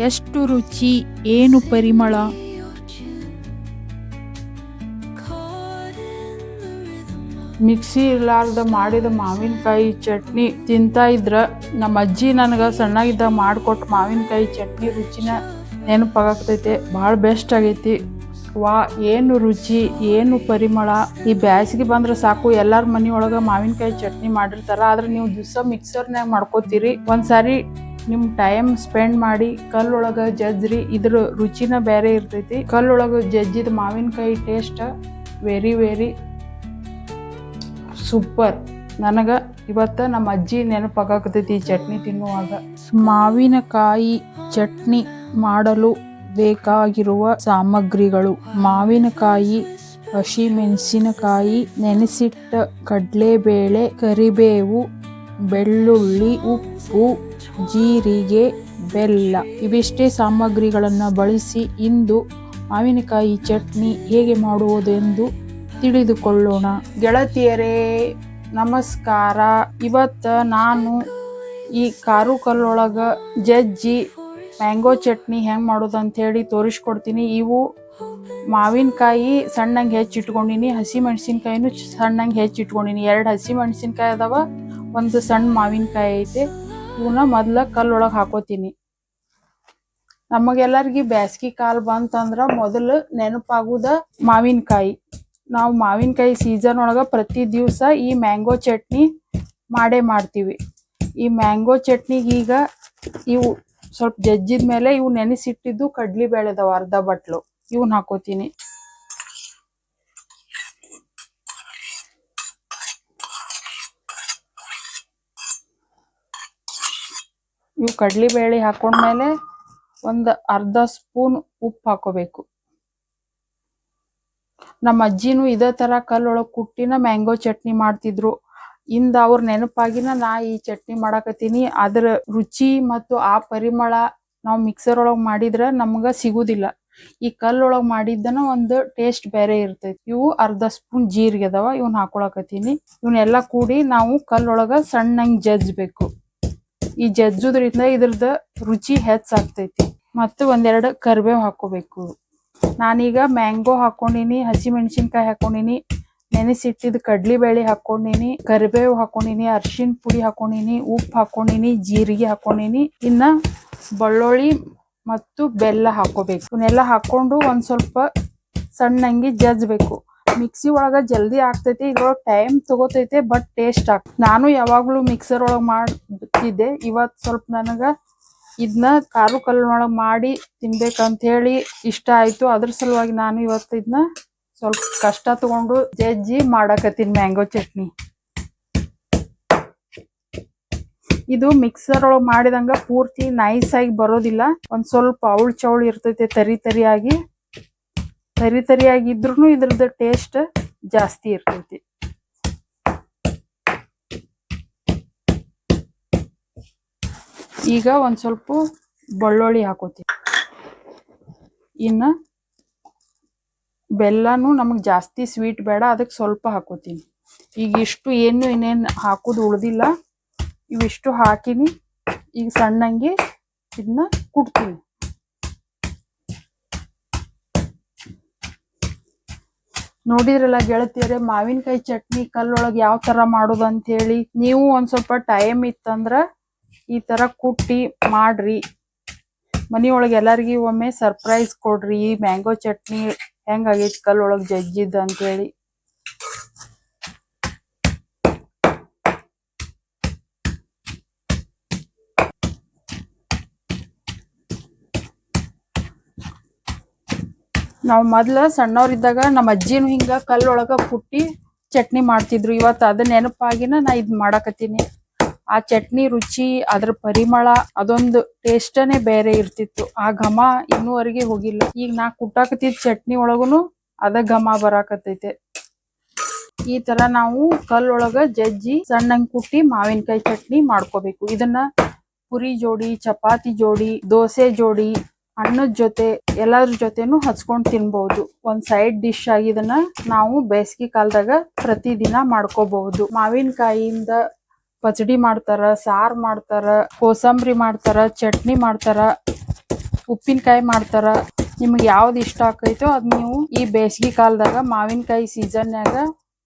ಎಷ್ಟು ರುಚಿ, ಏನು ಪರಿಮಳ. ಮಿಕ್ಸಿ ಇರ್ಲಾರ್ದ ಮಾಡಿದ ಮಾವಿನಕಾಯಿ ಚಟ್ನಿ ತಿಂತಾ ಇದ್ರ ನಮ್ಮ ಅಜ್ಜಿ ನನಗೆ ಸಣ್ಣಗಿದ್ದ ಮಾಡಿಕೊಟ್ಟು ಮಾವಿನಕಾಯಿ ಚಟ್ನಿ ರುಚಿನ ನೆನಪಾಗತೈತೆ. ಭಾಳ ಬೆಸ್ಟ್ ಆಗೈತಿ. ವಾ, ಏನು ರುಚಿ, ಏನು ಪರಿಮಳ. ಈ ಬ್ಯಾಸಿಗೆ ಬಂದ್ರೆ ಸಾಕು ಎಲ್ಲಾರ ಮನೆಯೊಳಗೆ ಮಾವಿನಕಾಯಿ ಚಟ್ನಿ ಮಾಡಿರ್ತಾರ. ಆದ್ರೆ ನೀವು ದಿವಸ ಮಿಕ್ಸರ್ನಾಗ ಮಾಡ್ಕೋತೀರಿ. ಒಂದ್ಸಾರಿ ನಿಮ್ಮ ಟೈಮ್ ಸ್ಪೆಂಡ್ ಮಾಡಿ ಕಲ್ಲೊಳಗೆ ಜಜ್ರಿ, ಇದ್ರ ರುಚಿನ ಬೇರೆ ಇರ್ತೈತಿ. ಕಲ್ಲೊಳಗೆ ಜಜ್ಜಿದ ಮಾವಿನಕಾಯಿ ಟೇಸ್ಟ್ ವೆರಿ ವೆರಿ ಸೂಪರ್. ನನಗೆ ಇವತ್ತು ನಮ್ಮ ಅಜ್ಜಿ ನೆನಪಾಗತೈತಿ ಈ ಚಟ್ನಿ ತಿನ್ನುವಾಗ. ಮಾವಿನಕಾಯಿ ಚಟ್ನಿ ಮಾಡಲು ಬೇಕಾಗಿರುವ ಸಾಮಗ್ರಿಗಳು: ಮಾವಿನಕಾಯಿ, ಹಸಿಮೆಣಸಿನಕಾಯಿ, ನೆನೆಸಿಟ್ಟ ಕಡಲೆಬೇಳೆ, ಕರಿಬೇವು, ಬೆಳ್ಳುಳ್ಳಿ, ಉಪ್ಪು, ಜೀರಿಗೆ, ಬೆಲ್ಲ. ಇವಿಷ್ಟೇ ಸಾಮಗ್ರಿಗಳನ್ನು ಬಳಸಿ ಇಂದು ಮಾವಿನಕಾಯಿ ಚಟ್ನಿ ಹೇಗೆ ಮಾಡುವುದೆಂದು ತಿಳಿದುಕೊಳ್ಳೋಣ. ಗೆಳತಿಯರೇ ನಮಸ್ಕಾರ. ಇವತ್ತು ನಾನು ಈ ಕಾರು ಕಲ್ಲೊಳಗೆ ಜಜ್ಜಿ ಮ್ಯಾಂಗೋ ಚಟ್ನಿ ಹೆಂಗೆ ಮಾಡೋದು ಅಂಥೇಳಿ ತೋರಿಸ್ಕೊಡ್ತೀನಿ. ಇವು ಮಾವಿನಕಾಯಿ ಸಣ್ಣಂಗೆ ಹೆಚ್ಚಿಟ್ಕೊಂಡಿನಿ, ಹಸಿಮೆಣಸಿನ್ಕಾಯಿನೂ ಸಣ್ಣಂಗೆ ಹೆಚ್ಚಿಟ್ಕೊಂಡಿನಿ. 2 ಹಸಿಮೆಣಸಿನ್ಕಾಯಿ ಅದಾವ, ಒಂದು ಸಣ್ಣ ಮಾವಿನಕಾಯಿ ಐತೆ. ಇವನ್ನ ಮೊದಲ ಕಲ್ಲೊಳಗೆ ಹಾಕೋತೀನಿ. ನಮಗೆಲ್ಲರಿಗೂ ಬ್ಯಾಸ್ಗಿ ಕಾಲ ಬಂತಂದ್ರೆ ಮೊದಲು ನೆನಪಾಗುದ ಮಾವಿನಕಾಯಿ. ನಾವು ಮಾವಿನಕಾಯಿ ಸೀಸನ್ ಒಳಗೆ ಪ್ರತಿ ದಿವಸ ಈ ಮ್ಯಾಂಗೋ ಚಟ್ನಿ ಮಾಡೇ ಮಾಡ್ತೀವಿ. ಈ ಮ್ಯಾಂಗೋ ಚಟ್ನಿಗೆ ಈಗ ಇವು ಸ್ವಲ್ಪ ಜಜ್ಜಿದ ಮೇಲೆ ಇವು ನೆನೆಸಿಟ್ಟಿದ್ದು ಕಡ್ಲಿಬೇಳೆ ಅದಾವ, ಅರ್ಧ ಬಟ್ಲು. ಇವನ್ನ ಹಾಕೋತೀನಿ. ಇವು ಕಡ್ಲಿಬೇಳೆ ಹಾಕೊಂಡ್ಮೇಲೆ ಒಂದು ಅರ್ಧ ಸ್ಪೂನ್ ಉಪ್ಪು ಹಾಕೋಬೇಕು. ನಮ್ಮ ಅಜ್ಜಿನೂ ಇದೇ ಥರ ಕಲ್ಲೊಳಗೆ ಕುಟ್ಟಿನ ಮ್ಯಾಂಗೋ ಚಟ್ನಿ ಮಾಡ್ತಿದ್ರು. ಇಂದ ಅವ್ರ ನೆನಪಾಗಿನ ನಾ ಈ ಚಟ್ನಿ ಮಾಡಾಕತ್ತೀನಿ. ಅದರ ರುಚಿ ಮತ್ತು ಆ ಪರಿಮಳ ನಾವು ಮಿಕ್ಸರ್ ಒಳಗೆ ಮಾಡಿದ್ರೆ ನಮ್ಗೆ ಸಿಗುದಿಲ್ಲ. ಈ ಕಲ್ಲೊಳಗೆ ಮಾಡಿದ್ದನ ಒಂದು ಟೇಸ್ಟ್ ಬೇರೆ ಇರ್ತೈತಿ. ಇವು ಅರ್ಧ ಸ್ಪೂನ್ ಜೀರಿಗೆ ಅದಾವ, ಇವನ್ನ ಹಾಕೊಳಕತ್ತೀನಿ. ಇವನ್ನೆಲ್ಲ ಕೂಡಿ ನಾವು ಕಲ್ಲೊಳಗೆ ಸಣ್ಣಂಗೆ ಜಜ್ಬೇಕು. ಈ ಜಜ್ಜೋದ್ರಿಂದ ಇದ್ರದ್ದು ರುಚಿ ಹೆಚ್ಚಾಗ್ತೈತಿ. ಮತ್ತು ಒಂದೆರಡು ಕರಿಬೇವು ಹಾಕೋಬೇಕು. ನಾನೀಗ ಮ್ಯಾಂಗೋ ಹಾಕೊಂಡಿನಿ, ಹಸಿಮೆಣಸಿನ್ಕಾಯಿ ಹಾಕೊಂಡಿನಿ, ನೆನೆಸಿಟ್ಟಿದ್ದು ಕಡ್ಲಿಬೇಳೆ ಹಾಕೊಂಡಿನಿ, ಕರಿಬೇವು ಹಾಕೊಂಡಿನಿ, ಅರಿಶಿನ ಪುಡಿ ಹಾಕೊಂಡಿನಿ, ಉಪ್ಪು ಹಾಕೊಂಡಿನಿ, ಜೀರಿಗೆ ಹಾಕೊಂಡಿನಿ. ಇನ್ನು ಬೆಳ್ಳುಳ್ಳಿ ಮತ್ತು ಬೆಲ್ಲ ಹಾಕೋಬೇಕು. ಇವನ್ನೆಲ್ಲ ಹಾಕೊಂಡು ಒಂದು ಸ್ವಲ್ಪ ಸಣ್ಣಂಗೆ ಜಜ್ಬೇಕು. ಮಿಕ್ಸಿ ಒಳಗೆ ಜಲ್ದಿ ಆಗ್ತೈತಿ, ಇದ್ರೊಳಗೆ ಟೈಮ್ ತಗೋತೈತೆ, ಬಟ್ ಟೇಸ್ಟ್ ಆಗ್ತೈತಿ. ನಾನು ಯಾವಾಗಲೂ ಮಿಕ್ಸರ್ ಒಳಗೆ ಮಾಡ್ತಿದ್ದೆ. ಇವತ್ತು ಸ್ವಲ್ಪ ನನಗೆ ಇದನ್ನ ಕಾರು ಕಲ್ಲೊಳಗೆ ಮಾಡಿ ತಿನ್ಬೇಕಂತ ಹೇಳಿ ಇಷ್ಟ ಆಯ್ತು. ಅದ್ರ ಸಲುವಾಗಿ ನಾನು ಇವತ್ತು ಇದನ್ನ ಸ್ವಲ್ಪ ಕಷ್ಟ ತಗೊಂಡು ಜಜ್ಜಿ ಮಾಡಾಕತ್ತೀನಿ ಮ್ಯಾಂಗೋ ಚಟ್ನಿ. ಇದು ಮಿಕ್ಸರ್ ಒಳಗೆ ಮಾಡಿದಂಗ ಪೂರ್ತಿ ನೈಸ್ ಆಗಿ ಬರೋದಿಲ್ಲ. ಒಂದ್ ಸ್ವಲ್ಪ ಅವಳು ಚೌಳು ಇರ್ತೈತೆ, ತರಿ ತರಿಯಾಗಿದ್ರು ಇದ್ರದ್ದು ಟೇಸ್ಟ್ ಜಾಸ್ತಿ ಇರ್ತೈತಿ. ಈಗ ಒಂದ್ ಸ್ವಲ್ಪ ಬೆಳ್ಳುಳ್ಳಿ ಹಾಕೋತೀನಿ. ಇನ್ನು ಬೆಲ್ಲನೂ ನಮಗೆ ಜಾಸ್ತಿ ಸ್ವೀಟ್ ಬೇಡ, ಅದಕ್ಕೆ ಸ್ವಲ್ಪ ಹಾಕೋತೀನಿ. ಈಗ ಇಷ್ಟು ಇನ್ನೇನು ಹಾಕೋದು ಉಳ್ದಿಲ್ಲ. ಇವಿಷ್ಟು ಹಾಕಿನಿ. ಈಗ ಸಣ್ಣಂಗೆ ಇದನ್ನ ಕುಟ್ತೀನಿ. ನೋಡಿದ್ರಲ್ಲ ಗೆಳತಿಯರೇ, ಮಾವಿನಕಾಯಿ ಚಟ್ನಿ ಕಲ್ಲೊಳಗೆ ಯಾವ ಥರ ಮಾಡೋದು ಅಂಥೇಳಿ. ನೀವು ಒಂದು ಸ್ವಲ್ಪ ಟೈಮ್ ಇತ್ತಂದ್ರೆ ಈ ಥರ ಕುಟ್ಟಿ ಮಾಡ್ರಿ. ಮನೆಯೊಳಗೆ ಎಲ್ಲರಿಗೂ ಒಮ್ಮೆ ಸರ್ಪ್ರೈಸ್ ಕೊಡ್ರಿ. ಈ ಮ್ಯಾಂಗೋ ಚಟ್ನಿ ಹೆಂಗಾಗೈತಿ ಕಲ್ಲೊಳಗೆ ಜಜ್ಜಿದ್ದು ಅಂಥೇಳಿ. ನಾವು ಮೊದ್ಲು ಸಣ್ಣವ್ರಿದ್ದಾಗ ನಮ್ಮ ಅಜ್ಜಿನೂ ಹಿಂಗೆ ಕಲ್ಲೊಳಗೆ ಕುಟ್ಟಿ ಚಟ್ನಿ ಮಾಡ್ತಿದ್ರು. ಇವತ್ತು ಅದು ನೆನಪಾಗಿನ ನಾ ಇದು ಮಾಡಾಕತ್ತೀನಿ. ಆ ಚಟ್ನಿ ರುಚಿ, ಅದ್ರ ಪರಿಮಳ, ಅದೊಂದು ಟೇಸ್ಟನೇ ಬೇರೆ ಇರ್ತಿತ್ತು. ಆ ಘಮ ಇನ್ನೂವರೆಗೆ ಹೋಗಿಲ್ಲ. ಈಗ ನಾ ಕುಟ್ಟಾಕತ್ತಿದ್ದ ಚಟ್ನಿ ಒಳಗುನು ಅದ ಘಮ ಬರಾಕತ್ತೈತೆ. ಈ ತರ ನಾವು ಕಲ್ಲೊಳಗ ಜಜ್ಜಿ ಸಣ್ಣಂಗ್ ಕುಟ್ಟಿ ಮಾವಿನಕಾಯಿ ಚಟ್ನಿ ಮಾಡ್ಕೋಬೇಕು. ಇದನ್ನ ಪುರಿ ಜೋಡಿ, ಚಪಾತಿ ಜೋಡಿ, ದೋಸೆ ಜೋಡಿ, ಅನ್ನದ ಜೊತೆ ಎಲ್ಲಾದ್ರ ಜೊತೆನೂ ಹಚ್ಕೊಂಡು ತಿನ್ಬಹುದು. ಒಂದ್ ಸೈಡ್ ಡಿಶ್ ಆಗಿ ಇದನ್ನ ನಾವು ಬೇಸಿಗೆ ಕಾಲದಾಗ ಪ್ರತಿದಿನ ಮಾಡ್ಕೋಬಹುದು. ಮಾವಿನಕಾಯಿಯಿಂದ ಪಚಡಿ ಮಾಡ್ತಾರ, ಸಾರು ಮಾಡ್ತಾರ, ಕೋಸಂಬರಿ ಮಾಡ್ತಾರ, ಚಟ್ನಿ ಮಾಡ್ತಾರ. ಉಪ್ಪಿನಕಾಯಿ ಮಾಡ್ತಾರ. ನಿಮ್ಗೆ ಯಾವ್ದು ಇಷ್ಟ ಆಕೈತೋ ಅದ್ ನೀವು ಈ ಬೇಸಿಗೆ ಕಾಲದಾಗ ಮಾವಿನಕಾಯಿ ಸೀಸನ್ಯಾಗ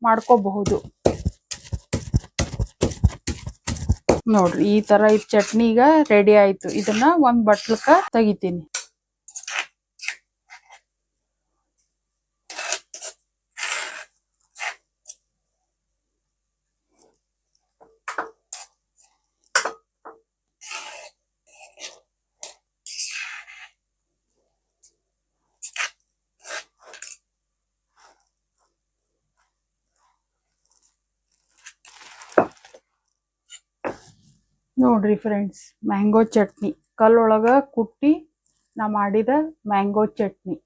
ಮಾಡ್ಕೋಬಹುದು. ನೋಡ್ರಿ ಈ ತರ ಈ ಚಟ್ನಿ ಈಗ ರೆಡಿ ಆಯ್ತು. ಇದನ್ನ ಒಂದ್ ಬಟ್ಲಕ್ಕ ತೆಗಿತೀನಿ. ನೋಡ್ರಿ ಫ್ರೆಂಡ್ಸ್, ಮ್ಯಾಂಗೋ ಚಟ್ನಿ ಕಲ್ಲೊಳಗ ಕುಟ್ಟಿ ನಾ ಮಾಡಿದ ಮ್ಯಾಂಗೋ ಚಟ್ನಿ.